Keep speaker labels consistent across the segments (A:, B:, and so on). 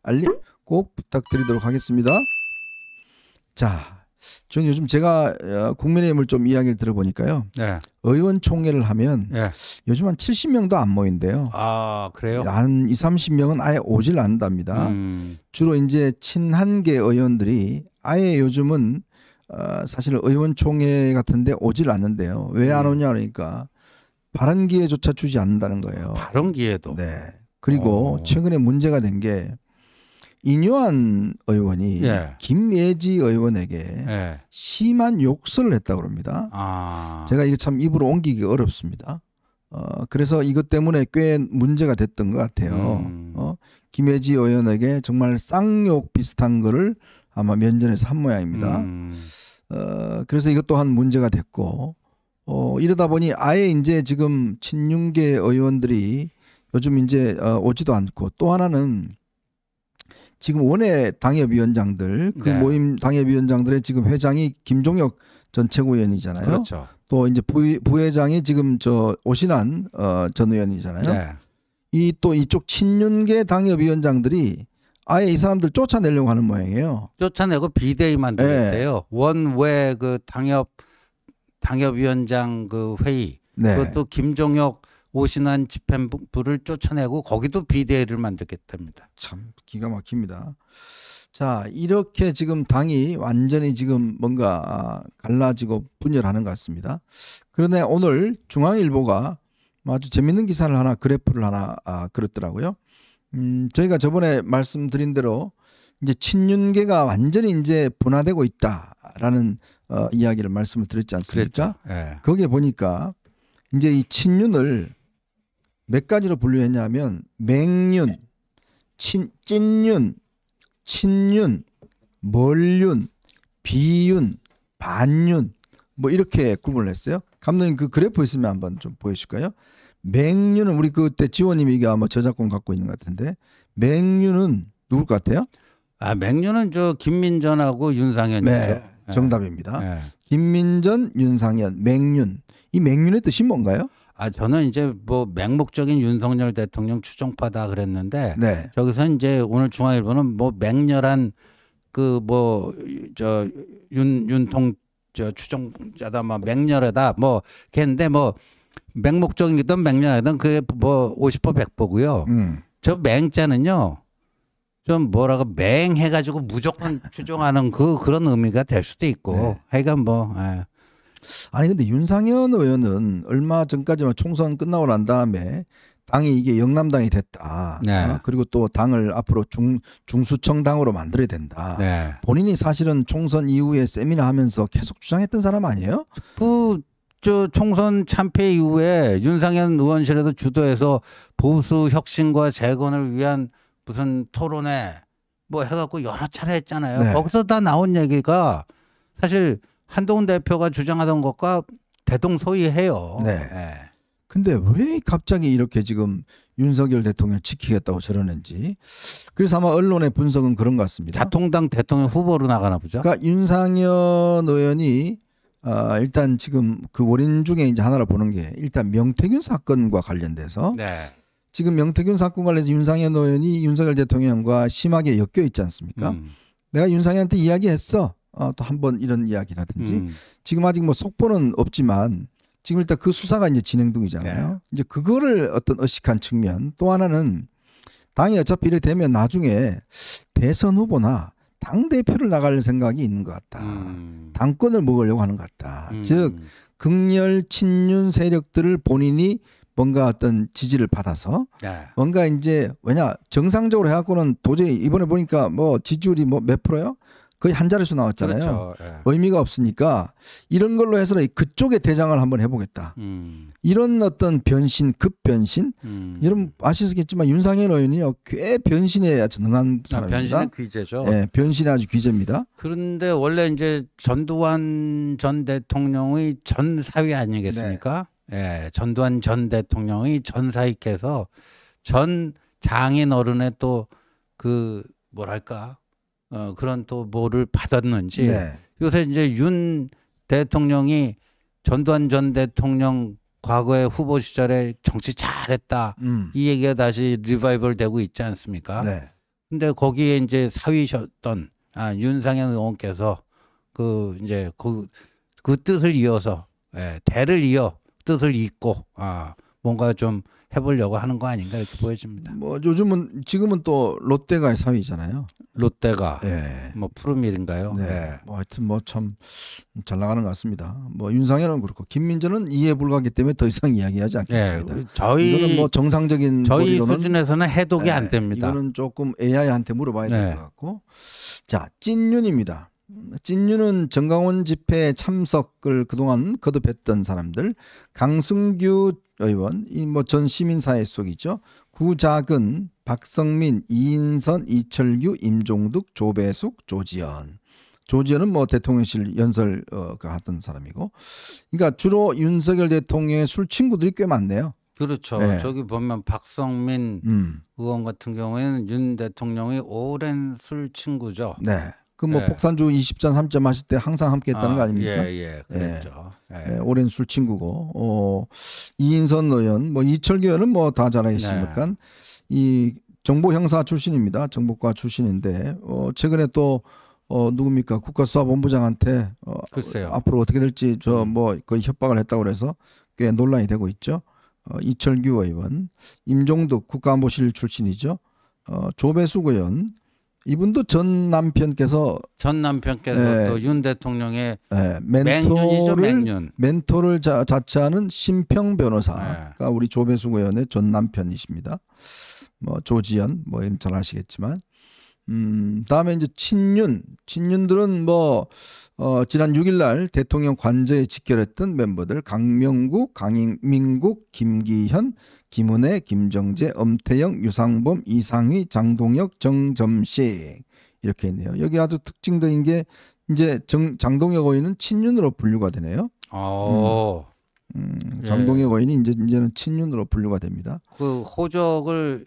A: 알림 꼭 부탁드리도록 하겠습니다. 자, 저는 요즘 제가 국민의힘을 좀 이야기를 들어보니까요.
B: 네.
A: 의원총회를 하면
B: 네.
A: 요즘 한 70명도 안 모인대요.
B: 아, 그래요?
A: 한 20-30명은 아예 오질 않는답니다. 주로 이제 친한계 의원들이 아예 요즘은 사실 의원총회 같은데 오질 않는데요. 왜 안 오냐 그러니까 발언 기회조차 주지 않는다는 거예요.
B: 발언 기회도.
A: 네. 그리고 최근에 문제가 된 게 인요한 의원이
B: 예.
A: 김예지 의원에게
B: 예.
A: 심한 욕설을 했다고 합니다.
B: 아.
A: 제가 이거 참 입으로 옮기기 어렵습니다. 그래서 이것 때문에 꽤 문제가 됐던 것 같아요. 김예지 의원에게 정말 쌍욕 비슷한 거를 아마 면전에서 한 모양입니다. 그래서 이것 또한 문제가 됐고 이러다 보니 아예 이제 지금 친윤계 의원들이 요즘 이제 오지도 않고 또 하나는 지금 원외 당협위원장들 그
B: 네.
A: 모임 당협위원장들의 지금 회장이 김종혁 전 최고위원이잖아요.
B: 그렇죠.
A: 또 이제 부회장이 지금 저 오신환 전 의원이잖아요.
B: 네.
A: 이 또 이쪽 친윤계 당협위원장들이 아예 이 사람들 쫓아내려고 하는 모양이에요.
B: 쫓아내고 비대위 만들었대요. 원외 그 당협위원장 그 회의.
A: 네.
B: 그것도 김종혁 오신환 집행부를 쫓아내고 거기도 비대위를 만들겠답니다.
A: 참 기가 막힙니다. 자, 이렇게 지금 당이 완전히 지금 뭔가 갈라지고 분열하는 것 같습니다. 그런데 오늘 중앙일보가 아주 재밌는 기사를 하나 그래프를 하나 그렸더라고요. 저희가 저번에 말씀드린 대로 이제 친윤계가 완전히 이제 분화되고 있다라는 이야기를 말씀을 드렸지 않습니까?
B: 네.
A: 거기에 보니까 이제 이 친윤을 몇 가지로 분류했냐면 맹윤, 찐윤, 친윤, 멀윤, 비윤, 반윤 뭐 이렇게 구분을 했어요. 감독님 그 그래프 있으면 한번 좀 보여주실까요? 맹윤은 우리 그때 지원님이 이게 아마 저작권 갖고 있는 것 같은데 맹윤은 누굴 것 같아요?
B: 아, 맹윤은 저 김민전하고 윤상현이죠.
A: 네, 정답입니다.
B: 네.
A: 김민전, 윤상현, 맹윤. 이 맹윤의 뜻이 뭔가요?
B: 아, 저는 이제 뭐 맹목적인 윤석열 대통령 추종파다 그랬는데
A: 네.
B: 저기서 이제 오늘 중앙일보는 뭐 맹렬한 그 뭐 저 윤통 저 추종자다 뭐 맹렬하다 뭐 걔인데 뭐 맹목적이든 맹렬하든 그게 뭐 50% 100%고요. 저 맹자는요. 좀 뭐라고 맹해가지고 무조건 추종하는 그런 의미가 될 수도 있고
A: 네.
B: 하여간 뭐. 예.
A: 아니 근데 윤상현 의원은 얼마 전까지만 총선 끝나고 난 다음에 당이 이게 영남당이 됐다.
B: 네.
A: 그리고 또 당을 앞으로 중수청 당으로 만들어야 된다.
B: 네.
A: 본인이 사실은 총선 이후에 세미나 하면서 계속 주장했던 사람 아니에요?
B: 저 총선 참패 이후에 윤상현 의원실에도 주도해서 보수 혁신과 재건을 위한 무슨 토론회 뭐 해갖고 여러 차례 했잖아요.
A: 네.
B: 거기서 다 나온 얘기가 사실 한동훈 대표가 주장하던 것과 대동소이해요.
A: 네.
B: 네.
A: 근데 왜 갑자기 이렇게 지금 윤석열 대통령을 지키겠다고 저러는지. 그래서 아마 언론의 분석은 그런 것 같습니다.
B: 자통당 대통령 후보로 나가나 보죠.
A: 그러니까 윤상현 의원이 일단 지금 그 원인 중에 이제 하나로 보는 게 일단 명태균 사건과 관련돼서
B: 네.
A: 지금 명태균 사건 관련해서 윤상현 의원이 윤석열 대통령과 심하게 엮여 있지 않습니까? 내가 윤상현한테 이야기했어. 또 한 번 이런 이야기라든지 지금 아직 뭐 속보는 없지만 지금 일단 그 수사가 이제 진행 중이잖아요.
B: 네.
A: 이제 그거를 어떤 의식한 측면 또 하나는 당이 어차피 이래 되면 나중에 대선 후보나 당 대표를 나갈 생각이 있는 것 같다. 당권을 먹으려고 하는 것 같다. 즉 극렬 친윤 세력들을 본인이 뭔가 어떤 지지를 받아서
B: 네.
A: 뭔가 이제 왜냐 정상적으로 해갖고는 도저히 이번에 보니까 뭐 지지율이 뭐 몇 프로요? 거의 한 자릿수 나왔잖아요.
B: 그렇죠. 네.
A: 의미가 없으니까 이런 걸로 해서 그쪽에 대장을 한번 해보겠다. 이런 어떤 변신, 급변신. 여러분 아시겠지만 윤상현 의원이요 꽤 변신에 아주 능한 사람입니다.
B: 변신의 귀재죠.
A: 네, 변신의 아주 귀재입니다.
B: 그런데 원래 이제 전두환 전 대통령의 전 사위 아니겠습니까? 예, 전두환 전 대통령의 전 사위께서 전 장인 어른의 또 그 뭐랄까 그런 또 뭐를 받았는지
A: 네.
B: 요새 이제 윤 대통령이 전두환 전 대통령 과거에 후보 시절에 정치 잘했다 이 얘기가 다시 리바이벌 되고 있지 않습니까?
A: 네.
B: 근데 거기에 이제 사위셨던 윤상현 의원께서 이제 그 뜻을 이어서 대를 이어 뜻을 잇고 뭔가 좀 해보려고 하는 거 아닌가 이렇게 보여집니다.
A: 뭐 지금은 또 롯데가 4위잖아요.
B: 롯데가
A: 예.
B: 뭐 푸르밀인가요?
A: 네.
B: 예.
A: 뭐 하여튼 뭐 참 잘 나가는 것 같습니다. 뭐 윤상현은 그렇고 김민재는 이해 불가하기 때문에 더 이상 이야기하지 않겠습니다.
B: 이거는
A: 뭐 정상적인
B: 저희
A: 머리로는,
B: 수준에서는 해독이 안 됩니다.
A: 이거는 조금 AI한테 물어봐야 될 것 같고. 자, 찐윤입니다. 찐윤은 정강원 집회에 참석을 그동안 거듭했던 사람들. 강승규 의원, 이 뭐 전 시민사회 속이죠. 구자근, 박성민, 이인선, 이철규, 임종득, 조배숙, 조지현. 조지현은 뭐 대통령실 연설 하던 사람이고. 그러니까 주로 윤석열 대통령의 술 친구들이 꽤 많네요.
B: 그렇죠.
A: 네.
B: 저기 보면 박성민 의원 같은 경우에는 윤 대통령의 오랜 술 친구죠.
A: 네. 그 뭐 폭탄주 20잔 3점 마실 때 항상 함께 했다는 거 아닙니까?
B: 예, 그랬죠.
A: 네, 오랜 술 친구고. 이인선 의원, 뭐 이철규 의원은 뭐 다 잘 알겠습니까?
B: 네.
A: 이 정보 형사 출신입니다. 정보과 출신인데 최근에 또 누굽니까? 국가수사본부장한테
B: 글쎄요.
A: 앞으로 어떻게 될지 거의 협박을 했다고 그래서 꽤 논란이 되고 있죠. 이철규 의원, 임종득 국가안보실 출신이죠. 조배숙 의원, 이분도 전 남편께서
B: 또 윤 대통령의 맹윤이죠, 맹윤.
A: 멘토를 자처하는 심평 변호사가 우리 조배숙 의원의 전 남편이십니다. 뭐 조지현 뭐 이런 잘 아시겠지만. 다음에 이제 친윤들은 뭐 지난 6일날 대통령 관저에 직결했던 멤버들 강명국, 강민국, 김기현, 김은혜, 김정재, 엄태영, 유상범, 이상희, 장동혁, 정점식 이렇게 있네요. 여기 아주 특징적인 게 이제 장동혁 의원은 친윤으로 분류가 되네요. 장동혁 의원이 이제는 친윤으로 분류가 됩니다.
B: 그 호적을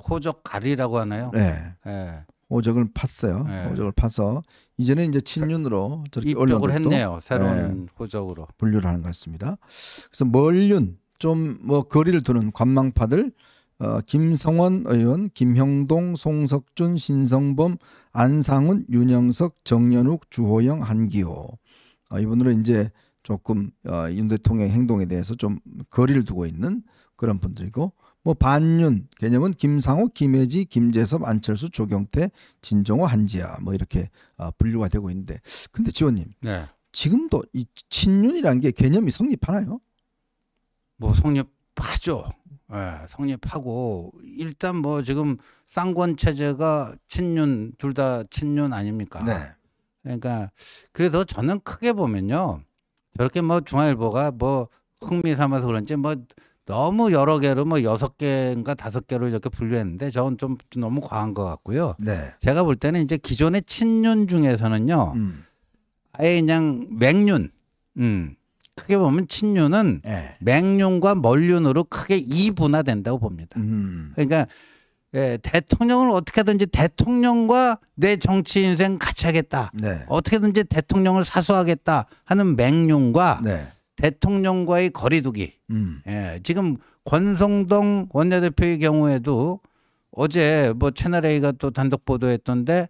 B: 호적 가리라고 하나요?
A: 네. 호적을 팠어요. 호적을 파서 이제는 이제 친윤으로 저렇게
B: 입력을 했네요. 새로운 호적으로
A: 분류를 하는 것 같습니다. 그래서 멀윤 좀 뭐 거리를 두는 관망파들 김성원 의원, 김형동, 송석준, 신성범, 안상훈, 윤영석, 정연욱, 주호영, 한기호 이분들은 이제 조금 윤 대통령 행동에 대해서 좀 거리를 두고 있는 그런 분들이고 뭐 반윤 개념은 김상호, 김혜지, 김재섭, 안철수, 조경태, 진정호, 한지아 뭐 이렇게 분류가 되고 있는데 근데 지원님 지금도 이 친윤이라는 게 개념이 성립하나요?
B: 뭐 성립하죠. 성립하고 일단 뭐 지금 쌍권 체제가 친윤 둘 다 친윤 아닙니까? 그러니까 그래서 저는 크게 보면요 저렇게 뭐 중앙일보가 뭐 흥미 삼아서 그런지 뭐 너무 여러 개로 뭐 6개인가 5개로 이렇게 분류했는데 저건 좀 너무 과한 것 같고요. 제가 볼 때는 이제 기존의 친윤 중에서는요 아예 그냥 맹윤 크게 보면 친윤은 맹윤과 멀윤으로 크게 이분화된다고 봅니다. 그러니까 대통령을 어떻게든지 대통령과 내 정치 인생 같이 하겠다. 어떻게든지 대통령을 사수하겠다 하는 맹윤과 대통령과의 거리두기. 지금 권성동 원내대표의 경우에도 어제 뭐 채널A가 또 단독 보도했던데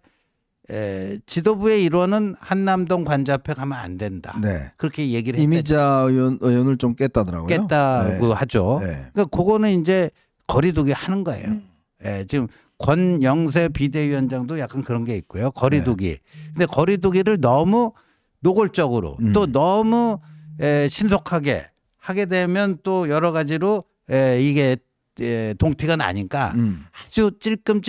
B: 지도부의 일원은 한남동 관저 앞에 가면 안 된다. 그렇게 얘기를 했대요.
A: 이미자 의원을 좀 깼다더라고요.
B: 깼다고 하죠. 그러니까 그거는 이제 거리두기 하는 거예요. 지금 권영세 비대위원장도 약간 그런 게 있고요. 거리두기. 근데 거리두기를 너무 노골적으로 또 너무 신속하게 하게 되면 또 여러 가지로 이게 동티가 나니까 아주 찔끔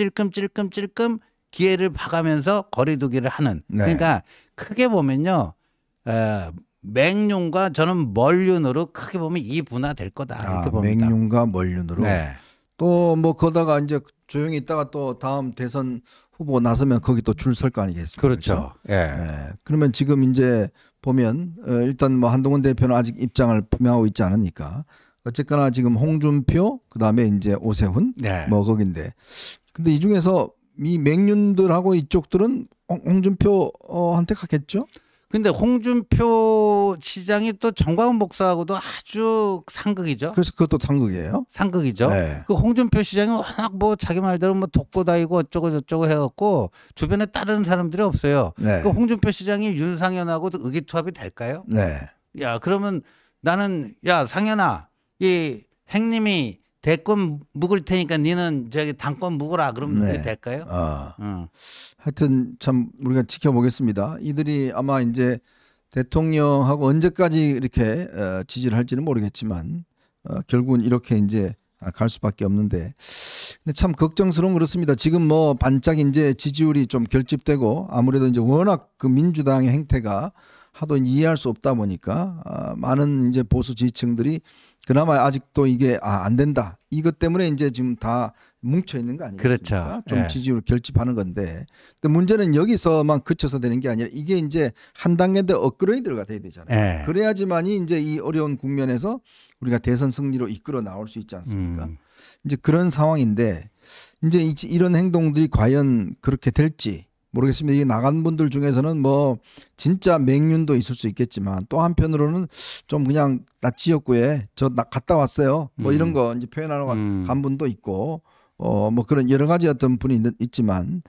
B: 기회를 봐가면서 거리두기를 하는. 그러니까 크게 보면요. 맹윤과 저는 멀윤으로 크게 보면 이분화될 거다. 이렇게 봅니다.
A: 맹윤과 멀윤으로. 또 뭐 거다가 이제 조용히 있다가 또 다음 대선 후보 나서면 거기 또 줄 설 거 아니겠습니까?
B: 그렇죠.
A: 그러면 지금 이제 보면 일단 뭐 한동훈 대표는 아직 입장을 표명하고 있지 않으니까 어쨌거나 지금 홍준표 그다음에 이제 오세훈 뭐 거긴데 근데 이 중에서 이 맹윤들하고 이쪽들은 홍준표한테 가겠죠?
B: 근데 홍준표 시장이 또 정광훈 목사하고도 아주 상극이죠.
A: 그래서 그것도 상극이에요.
B: 상극이죠.
A: 네.
B: 그 홍준표 시장이 워낙 뭐 자기 말대로 뭐 독고 다니고 어쩌고 저쩌고 해갖고 주변에 따르는 사람들이 없어요.
A: 네.
B: 그 홍준표 시장이 윤상현하고도 의기투합이 될까요?
A: 네.
B: 야, 그러면 나는 야 상현아, 이 행님이 대권 묵을 테니까 니는 저기 당권 묵으라. 그러면
A: 네.
B: 그게 될까요?
A: 하여튼 참 우리가 지켜보겠습니다. 이들이 아마 이제 대통령하고 언제까지 이렇게 지지를 할지는 모르겠지만 결국은 이렇게 이제 갈 수밖에 없는데, 근데 참 걱정스러운 그렇습니다. 지금 뭐 반짝 이제 지지율이 좀 결집되고 아무래도 이제 워낙 그 민주당의 행태가 하도 이해할 수 없다 보니까 많은 이제 보수 지지층들이 그나마 아직도 이게 안 된다. 이것 때문에 이제 지금 다 뭉쳐 있는 거 아니겠습니까?
B: 그렇죠.
A: 좀
B: 예.
A: 지지율을 결집하는 건데, 근데 문제는 여기서만 그쳐서 되는 게 아니라 이게 이제 한 단계 더 업그레이드가 돼야 되잖아요.
B: 예.
A: 그래야지만이 이제 이 어려운 국면에서 우리가 대선 승리로 이끌어 나올 수 있지 않습니까? 이제 그런 상황인데, 이제 이런 행동들이 과연 그렇게 될지 모르겠습니다. 이게 나간 분들 중에서는 뭐 진짜 맹륜도 있을 수 있겠지만, 또 한편으로는 좀 그냥 나 지역구에 나 갔다 왔어요. 뭐 이런 거 이제 표현하러 간 분도 있고, 뭐 그런 여러 가지 어떤 분이 있지만,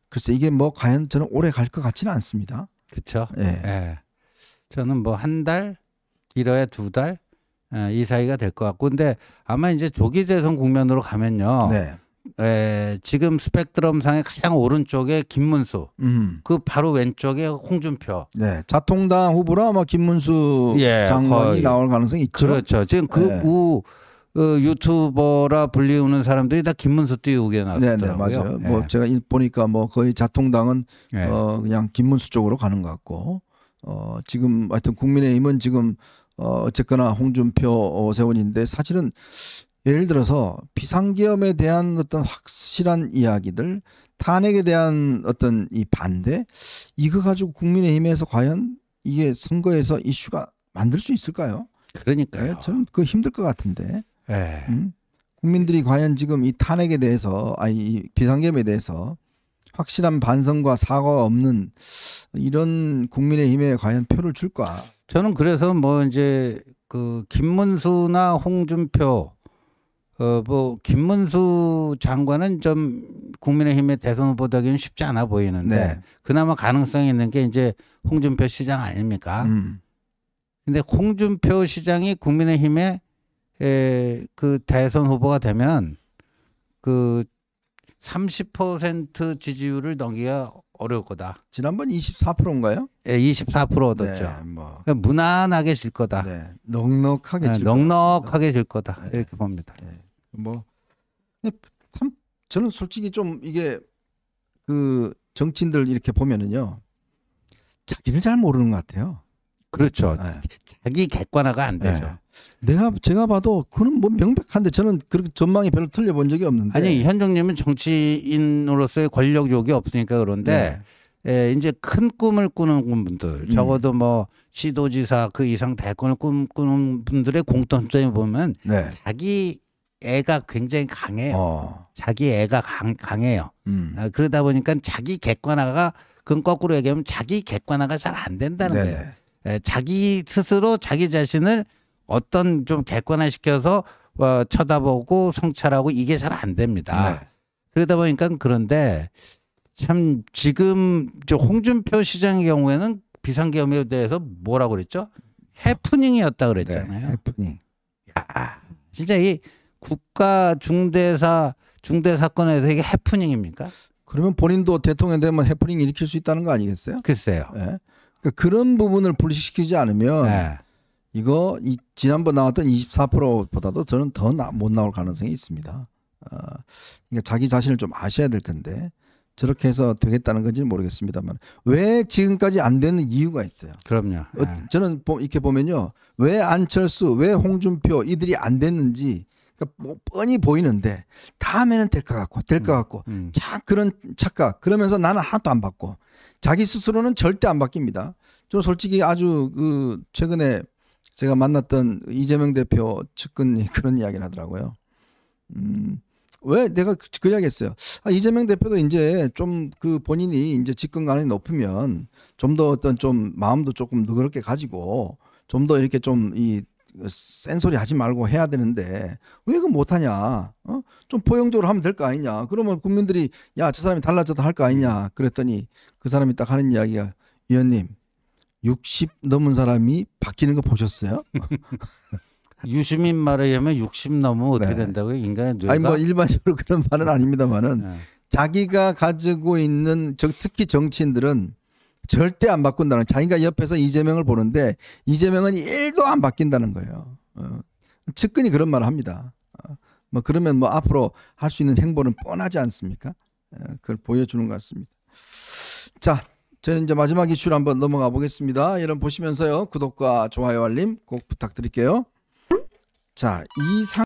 A: 글쎄 이게 뭐 과연 저는 오래 갈 것 같지는 않습니다.
B: 그렇죠.
A: 예.
B: 예. 저는 뭐 한 달, 길어야 2달 이 사이가 될 것 같고, 근데 아마 이제 조기 대선 국면으로 가면요.
A: 네.
B: 지금 스펙트럼상의 가장 오른쪽에 김문수, 그 바로 왼쪽에 홍준표.
A: 네, 자통당 후보로 아마 김문수
B: 예,
A: 장관이
B: 거의.
A: 나올 가능성이 있죠.
B: 그렇죠. 지금 그 유튜버라 불리우는 사람들이 다 김문수 띄우게
A: 네,
B: 나왔더라고요.
A: 네, 맞아요.
B: 예.
A: 뭐 제가 보니까 뭐 거의 자통당은
B: 예.
A: 그냥 김문수 쪽으로 가는 것 같고, 지금 하여튼 국민의힘은 지금 어쨌거나 홍준표 세원인데, 사실은 예를 들어서 비상계엄에 대한 어떤 확실한 이야기들, 탄핵에 대한 어떤 이 반대, 이거 가지고 국민의힘에서 과연 이게 선거에서 이슈가 만들 수 있을까요?
B: 그러니까요.
A: 네, 저는 그거 힘들 것 같은데.
B: 예.
A: 국민들이 과연 지금 이 탄핵에 대해서, 이 비상계엄에 대해서 확실한 반성과 사과가 없는 이런 국민의힘에 과연 표를 줄까?
B: 저는 그래서 뭐 이제 그 김문수나 홍준표, 뭐 김문수 장관은 좀 국민의힘의 대선 후보 되기는 쉽지 않아 보이는데,
A: 네.
B: 그나마 가능성이 있는 게 이제 홍준표 시장 아닙니까? 근데 홍준표 시장이 국민의힘의 그 대선 후보가 되면 그 30% 지지율을 넘기기가 어려울 거다.
A: 지난번 24%인가요?
B: 예, 24% 얻었죠.
A: 네, 뭐.
B: 그러니까 무난하게 질 거다.
A: 네, 넉넉하게 질
B: 넉넉하게 질 거다.
A: 네.
B: 이렇게 봅니다.
A: 네. 뭐 근데 참 저는 솔직히 좀 이게 그 정치인들 이렇게 보면은요, 자기를 잘 모르는 것 같아요.
B: 그렇죠.
A: 네.
B: 자기 객관화가 안 되죠.
A: 네. 제가 봐도 그는 뭐 명백한데, 저는 그렇게 전망이 별로 틀려본 적이 없는데.
B: 아니 현종님은 정치인으로서의 권력욕이 없으니까 그런데 이제 큰 꿈을 꾸는 분들, 적어도 뭐 시도지사 그 이상 대권을 꿈꾸는 분들의 공통점이 보면
A: 네.
B: 자기 애가 굉장히 강해요. 자기 애가 강해요. 그러다 보니까 자기 객관화가, 그건 거꾸로 얘기하면 자기 객관화가 잘 안 된다는
A: 네네.
B: 거예요. 자기 스스로 자기 자신을 어떤 좀 객관화시켜서 쳐다보고 성찰하고 이게 잘 안 됩니다.
A: 네.
B: 그러다 보니까, 그런데 참 지금 저 홍준표 시장의 경우에는 비상계엄에 대해서 뭐라고 그랬죠? 해프닝이었다 그랬잖아요.
A: 네, 해프닝.
B: 야, 진짜 이 국가 중대 사건에서 이게 해프닝입니까?
A: 그러면 본인도 대통령 되면 해프닝 일으킬 수 있다는 거 아니겠어요?
B: 글쎄요.
A: 네. 그러니까 그런 부분을 불식시키지 않으면
B: 네.
A: 이거 지난번 나왔던 24%보다도 저는 더 못 나올 가능성이 있습니다. 그러니까 자기 자신을 좀 아셔야 될 건데, 저렇게 해서 되겠다는 건지는 모르겠습니다만, 왜 지금까지 안 되는 이유가 있어요.
B: 그럼요.
A: 저는 이렇게 보면요, 왜 안철수, 왜 홍준표 이들이 안 됐는지, 그러니까 뭐 뻔히 보이는데 다음에는 될 것 같고 자, 그런 착각, 그러면서 나는 하나도 안 받고 자기 스스로는 절대 안 바뀝니다. 저 솔직히 아주 그 최근에 제가 만났던 이재명 대표 측근이 그런 이야기를 하더라고요. 왜 내가 그 이야기했어요. 이재명 대표도 이제 좀 그 본인이 이제 집권 가능성이 높으면 좀 더 어떤 좀 마음도 조금 너그럽게 가지고 좀 더 이렇게 좀 이 센소리 하지 말고 해야 되는데 왜 그 못하냐? 좀 포용적으로 하면 될 거 아니냐? 그러면 국민들이 야, 저 사람이 달라져도 할 거 아니냐? 그랬더니 그 사람이 딱 하는 이야기가 위원님 60 넘은 사람이 바뀌는 거 보셨어요?
B: 유시민 말에 의하면 60 넘으면 어떻게
A: 네.
B: 된다고요? 인간의 뇌가?
A: 아니 뭐 일반적으로 그런 말은 아닙니다만은
B: 네.
A: 자기가 가지고 있는 특히 정치인들은 절대 안 바꾼다는, 자기가 옆에서 이재명을 보는데 이재명은 1도 안 바뀐다는 거예요. 측근이 그런 말을 합니다. 뭐 그러면 뭐 앞으로 할 수 있는 행보는 뻔하지 않습니까? 그걸 보여주는 것 같습니다. 자, 저는 이제 마지막 이슈로 한번 넘어가 보겠습니다. 여러분 보시면서요, 구독과 좋아요 알림 꼭 부탁드릴게요. 자,